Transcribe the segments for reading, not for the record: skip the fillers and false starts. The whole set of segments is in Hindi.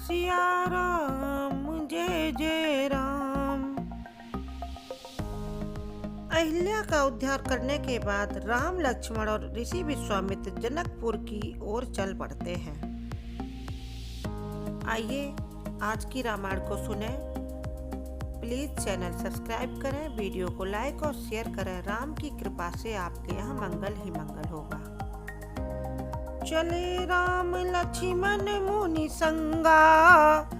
सिया राम जय जय राम। अहिल्या का उद्धार करने के बाद राम, लक्ष्मण और ऋषि विश्वामित्र जनकपुर की ओर चल पड़ते हैं। आइए आज की रामायण को सुने। प्लीज चैनल सब्सक्राइब करें, वीडियो को लाइक और शेयर करें। राम की कृपा से आपके यहाँ मंगल ही मंगल होगा। चले राम लक्ष्मण मुनि संगा,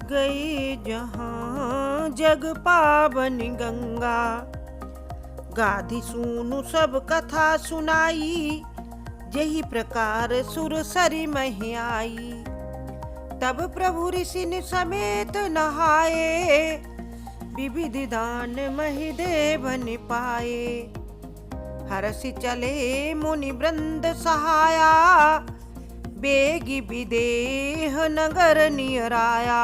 गए जहाँ जग पावन गंगा। गाधी सूनु सब कथा सुनाई, यही प्रकार सुर सरी मही आई। तब प्रभु ऋषि समेत नहाए, विविध दान मही देवन पाए। हरसि चले मुनि वृंद सहाया, बेगी विदेह नगर नियराया।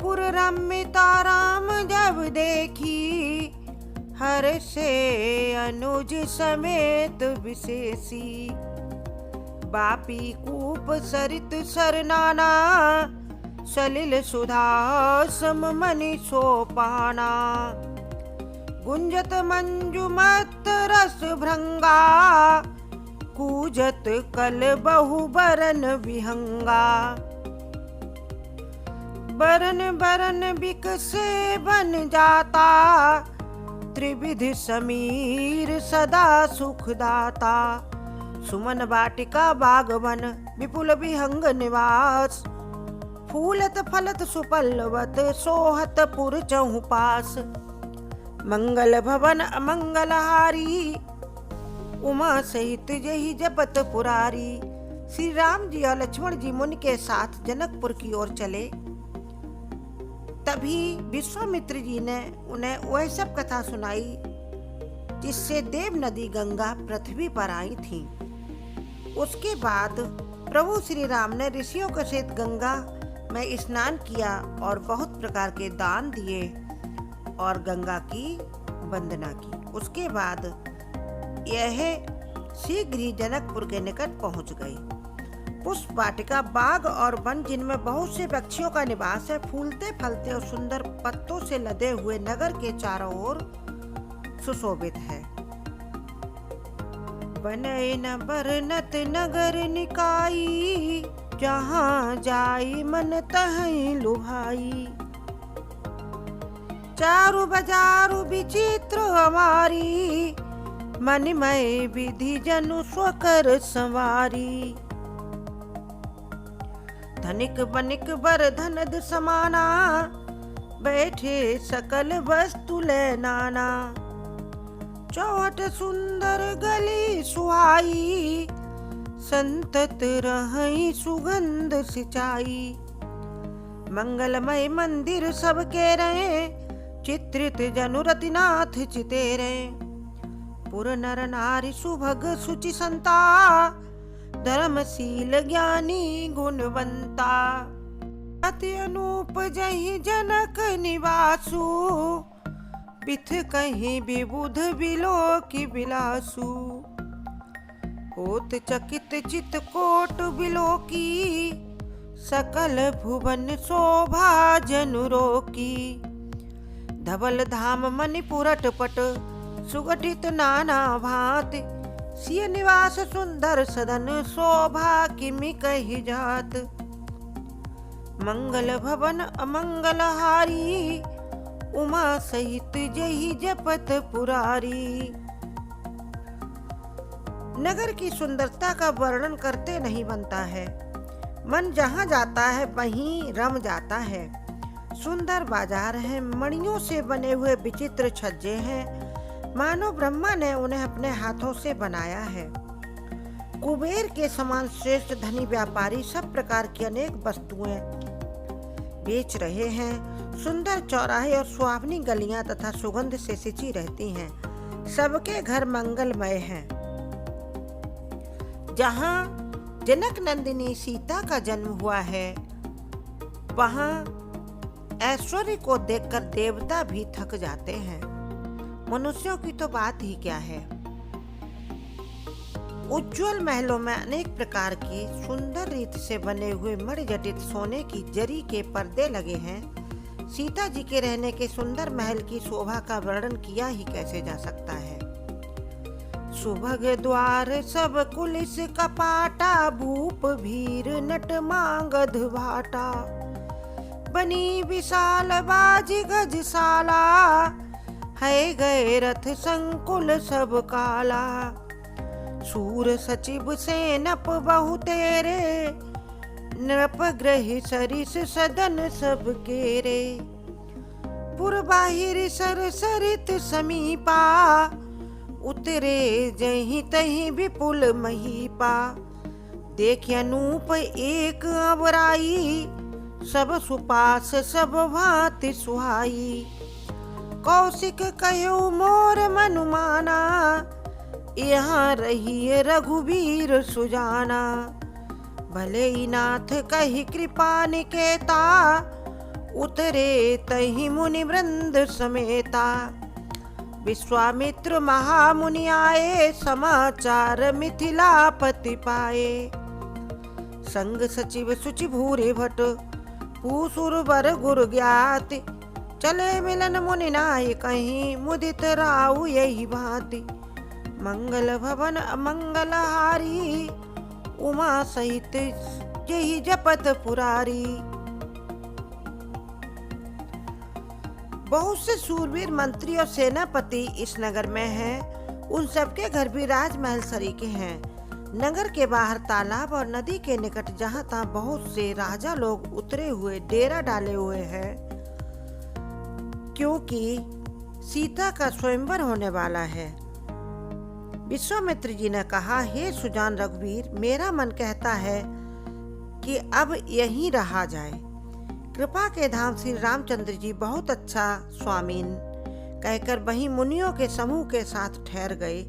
पुर रमिता राम जब देखी, हर्षे अनुज समेत विशेषी। बापी कूप सरित सरनाना, सलिल सुधा सम मनि सोपाना। गुंजत मंजुमत रस भृंगा, कूजत कल बहु बरन विहंगा। बरन बरन बिकसे बन जाता, त्रिविध समीर सदा सुखदाता। सुमन वाटिका बागवन, विपुल विहंग निवास। फूलत फलत सुपल्लवत, सोहत पुर चहु पास। मंगल भवन अमंगलहारी, उमा सहित यही जपत पुरारी। श्री राम जी और लक्ष्मण जी मुनि के साथ जनकपुर की ओर चले। तभी विश्वामित्र जी ने उन्हें वह सब कथा सुनाई जिससे देव नदी गंगा पृथ्वी पर आई थी। उसके बाद प्रभु श्री राम ने ऋषियों के सहित गंगा में स्नान किया और बहुत प्रकार के दान दिए और गंगा की वंदना की। उसके बाद यह शीघ्र ही जनकपुर के निकट पहुंच गई। पुष्प वाटिका बाग और वन, जिनमें बहुत से पक्षियों का निवास है, फूलते फलते और सुंदर पत्तों से लदे हुए नगर के चारों ओर सुशोभित है। बनय न बरनत नगर निकाई, जहाँ जाई मन तहीं लुभाई। चारु बजारु विचित्र हमारी, मनमय विधि जनु स्वकर संवारी। धनिक बनिक बर धनद समाना, बैठे सकल वस्तु ले नाना। चौहट सुंदर गली सुहाई, संतत रहई सुगंध सिंचाई। मंगलमय मंदिर सबके रहे, चित्रित जनु रतिनाथ चितेरे। पुर नर नारी सुभग सुचि संता, धर्मशील ज्ञानी गुणवंता। अति अनूप जहि जनक निवासु, बिथ कहीं विबुध बिलोकी बिलासु। होत चकित चित कोट बिलोकी, सकल भुवन शोभा जनु रोकी। धवल धाम मणिपुरट पट, सुगठित नाना भांति। सिय निवास सुंदर सदन, शोभा किमि कहि जात। मंगल भवन अमंगलहारी, उमा सहित जही जपत पुरारी। नगर की सुंदरता का वर्णन करते नहीं बनता है। मन जहाँ जाता है वहीं रम जाता है। सुंदर बाजार है, मणियों से बने हुए विचित्र छज्जे हैं, मानो ब्रह्मा ने उन्हें अपने हाथों से बनाया है। कुबेर के समान श्रेष्ठ धनी व्यापारी सब प्रकार की अनेक वस्तुएं बेच रहे हैं। सुंदर चौराहे और सुहावनी गलियां तथा सुगंध से सिंची रहती हैं। सबके घर मंगलमय हैं। जहाँ जनक नंदिनी सीता का जन्म हुआ है, वहाँ ऐश्वर्य को देखकर देवता भी थक जाते हैं। मनुष्यों की तो बात ही क्या है। उज्ज्वल महलों में अनेक प्रकार के सुंदर रीत से बने हुए मणिजटित सोने की जरी के पर्दे लगे हैं। सीता जी के रहने के सुंदर महल की शोभा का वर्णन किया ही कैसे जा सकता है। सुभग द्वार सब कुलिस कपाटा, भूप भीर नट मांगध भाटा। बनी विशाल बाजी गजशाला, है गए रथ संकुल सब काला। सूर सचिव सेनप बहु तेरे, नृप ग्रह सरिस सदन सब केरे। पुर बाहिर सर सरित समीपा, उतरे जहीं तहीं विपुल महीपा। देख अनूप एक अबराई, सब सुपास सब भांति सुहाई। कौशिक कहो मोर मनुमाना, यहाँ रहिए रघुवीर सुजाना। भले ही नाथ कही कृपा निकेता, उतरे तही मुनि वृंद समेता। विश्वामित्र महामुनि आए, समाचार मिथिलापति पाए। संग सचिव सुचि भूरे भट, पूसुर वर गुर ज्ञाति। चले मिलन मुनि नाय कहीं, मुदित राउ यही भांति। मंगल भवन अमंगल हारी, उमा सहित यही जपत पुरारी। बहुत से शूरवीर मंत्री और सेनापति इस नगर में हैं। उन सबके घर भी राजमहल सरीखे हैं। नगर के बाहर तालाब और नदी के निकट जहाँ तहाँ बहुत से राजा लोग उतरे हुए डेरा डाले हुए हैं, क्योंकि सीता का स्वयंवर होने वाला है। विश्वामित्र जी ने कहा, हे सुजान रघुवीर, मेरा मन कहता है कि अब यहीं रहा जाए। कृपा के धाम श्री रामचंद्र जी बहुत अच्छा स्वामीन कहकर वहीं मुनियों के समूह के साथ ठहर गए।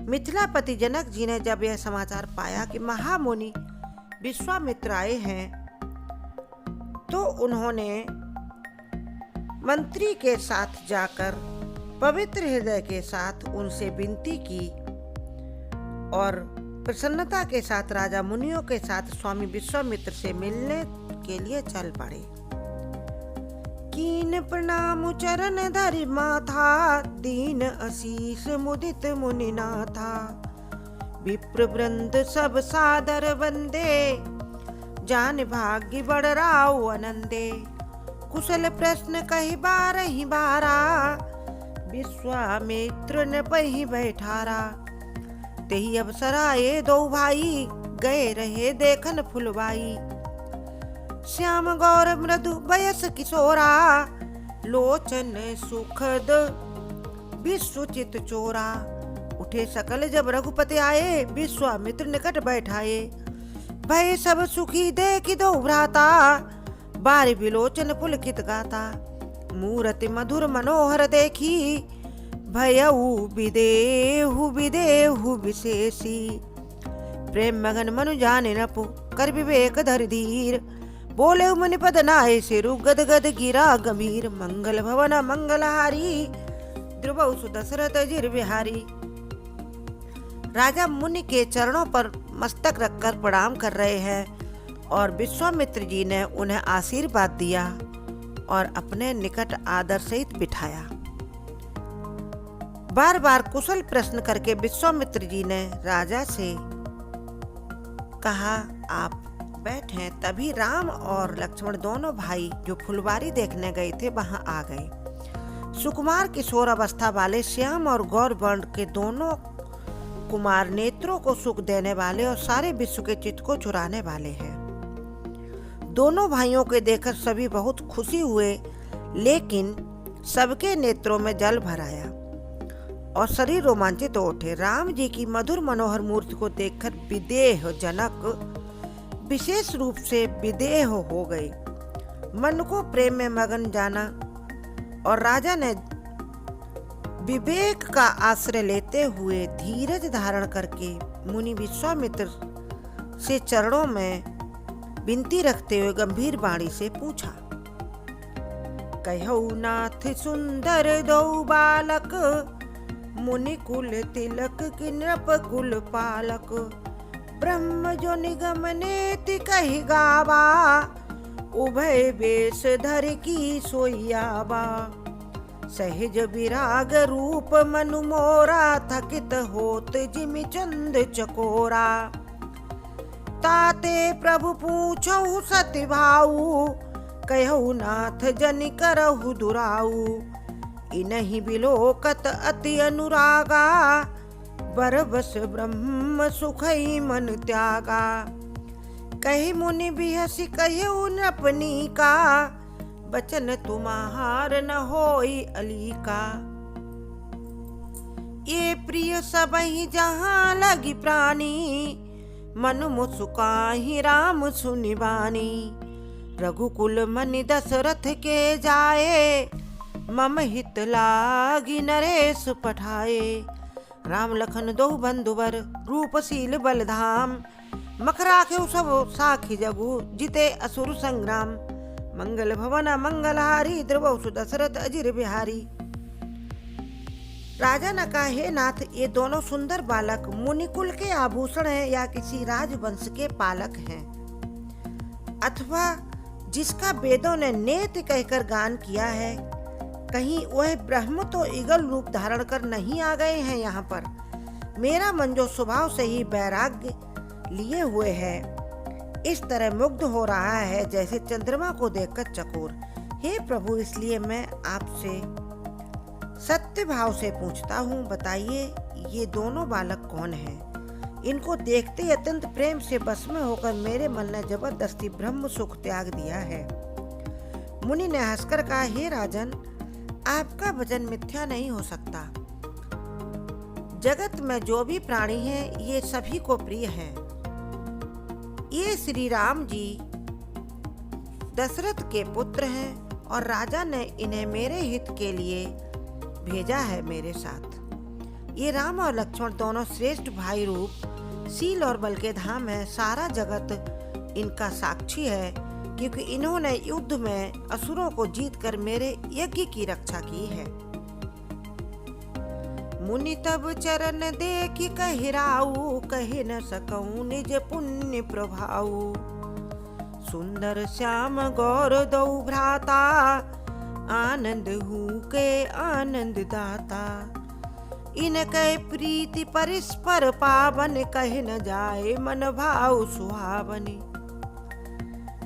मिथिलापति जनक जी ने जब यह समाचार पाया कि महामुनि विश्वामित्र आए हैं, तो उन्होंने मंत्री के साथ जाकर पवित्र हृदय के साथ उनसे विनती की और प्रसन्नता के साथ राजा मुनियों के साथ स्वामी विश्वामित्र से मिलने के लिए चल पड़े। कीन प्रणाम चरण धरि माथा, दीन आशीष मुदित मुनि नाथा। विप्र वृंद सब सादर वंदे, जान भाग्य बड़ राव आनंदे। कुशल प्रश्न कही बारहि बारा, विश्वामित्र ने पही बैठारा। तेहि अवसरा ये दो भाई, गए रहे देखन फुलवाई। श्याम गौर मृदु बयस किशोरा, लोचन सुखद विश्वचित चोरा। उठे सकल जब रघुपति आए, विश्वामित्र निकट बैठाए। भय सब सुखी देखि दो भ्राता, बारि विलोचन पुलकित गाता। मूरति मधुर मनोहर देखी, भयउ विदेहु विदेहु विशेषी। प्रेम मगन मनु जाने न पु, कर विवेक धर धीर। बोले मुनि पद नाय सिरु, गद गद गिरा गंभीर। मंगल भवन मंगलहारी, ध्रुवउ सुदशरथ जिर बिहारी। राजा मुनि के चरणों पर मस्तक रखकर प्रणाम कर रहे हैं और विश्वामित्र जी ने उन्हें आशीर्वाद दिया और अपने निकट आदर सहित बिठाया। बार बार कुशल प्रश्न करके विश्वामित्र जी ने राजा से कहा, आप बैठे। तभी राम और लक्ष्मण दोनों भाई जो फुलवारी देखने गए थे वहां आ गए। सुकुमार किशोर अवस्था वाले श्याम और गौर वर्ण के दोनों कुमार नेत्रों को सुख देने वाले और सारे विश्व के चित्त को चुराने वाले हैं। दोनों भाइयों के देखकर सभी बहुत खुशी हुए, लेकिन सबके नेत्रों में जल भर आया और शरीर रोमांचित हो उठे। राम जी की मधुर मनोहर मूर्ति को देखकर विदेह जनक विशेष रूप से विदेह हो गए। मन को प्रेम में मगन जाना और राजा ने विवेक का आश्रय लेते हुए धीरज धारण करके मुनि विश्वामित्र से चरणों में विनती रखते हुए गंभीर वाणी से पूछा, कहो नाथ सुंदर दो बालक, मुनि कुल तिलक कि नृप कुल पालक, ब्रह्म जो निगम नेति कहि गावा, उभय बेश धर की सोइयाबा। सहज विराग रूप मनु मोरा, थकित होत जिमि चंद चकोरा। ताते प्रभु पूछहु सति भाऊ, कहु नाथ जनि करहु दुराऊ। इनहि बिलोकत अति अनुरागा, बरबस ब्रह्म सुखई मन त्यागा। कहि मुनि बिहसि कहु नृपनी का, बचन तुम्हार न होई अलीका। ये प्रिय सबहि जहाँ लगी प्राणी, मन मुसुकाहि राम सुनि बानी। रघुकुल मनि दशरथ के जाए, मम हित लागी नरेश पठाए। राम लखन दो बंधुवर, रूपशील बलधाम। मख राखे सब साखी जगु, जिते असुर संग्राम। मंगल भवन मंगलहारी, द्रवसु दशरथ अजिर बिहारी। राजा ने कहा, हे नाथ, ये दोनों सुंदर बालक मुनिकुल के आभूषण हैं या किसी राजवंश के पालक हैं, अथवा जिसका वेदों ने नेति कहकर गान किया है। कहीं वह ब्रह्म तो ईगल रूप धारण कर नहीं आ गए हैं यहाँ पर। मेरा मन जो स्वभाव से ही वैराग्य लिए हुए है, इस तरह मुग्ध हो रहा है जैसे चंद्रमा को देखकर चकोर। हे प्रभु, इसलिए मैं आपसे सत्य भाव से पूछता हूँ, बताइए ये दोनों बालक कौन हैं? इनको देखते ही अत्यंत प्रेम से बस में होकर मेरे मन ने जबरदस्ती ब्रह्म सुख त्याग दिया है। मुनि ने हंसकर कहा, हे राजन, आपका वचन मिथ्या नहीं हो सकता। जगत में जो भी प्राणी हैं, ये सभी को प्रिय हैं। ये श्री राम जी दशरथ के पुत्र हैं और राजा ने इन्हें मेरे हित के लिए भेजा है मेरे साथ। ये राम और लक्ष्मण दोनों श्रेष्ठ भाई रूप शील और बल के धाम है। सारा जगत इनका साक्षी है, क्योंकि इन्होंने युद्ध में असुरों को जीतकर मेरे यज्ञ की रक्षा की है। मुनि तब चरण देखि कहिराऊ, कहि न सकऊं निज पुण्य प्रभाऊ। सुंदर श्याम गौर दौ भ्राता, आनंद हूँ के आनंद दाता। इनके प्रीति परस्पर पावन, कहि न जाए मन भाव सुहावनी।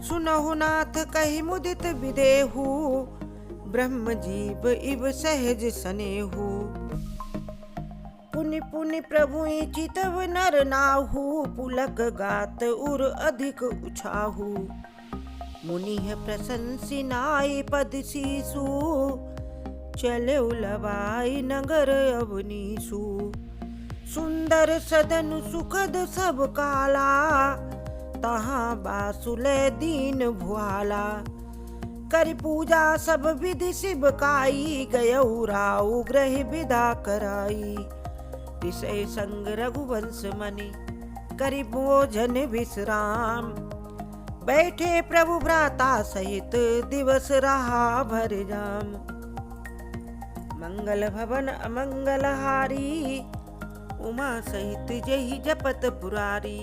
सुनहु नाथ कहि मुदित विदेहु, ब्रह्म जीव इव सहज सनेहु। पुनि पुनि प्रभु चितव नर नाहु, पुलक गात उर अधिक उछाहु। मुनि है प्रशंसी नाई पद शीसु, चले उलवाई नगर अवनीसु। सुंदर सदन सुखद सब काला, तहाँ बासुले दीन भुआला। कर पूजा सब विधि शिवकाई, गयऊ राउ ग्रह विदा कराई। विषय संग रघुवंश मनि, करि भोजन विश्राम। बैठे प्रभु भ्राता सहित, दिवस रहा भर जाम। मंगल भवन अमंगल हारी, उमा सहित जहि जपत पुरारी।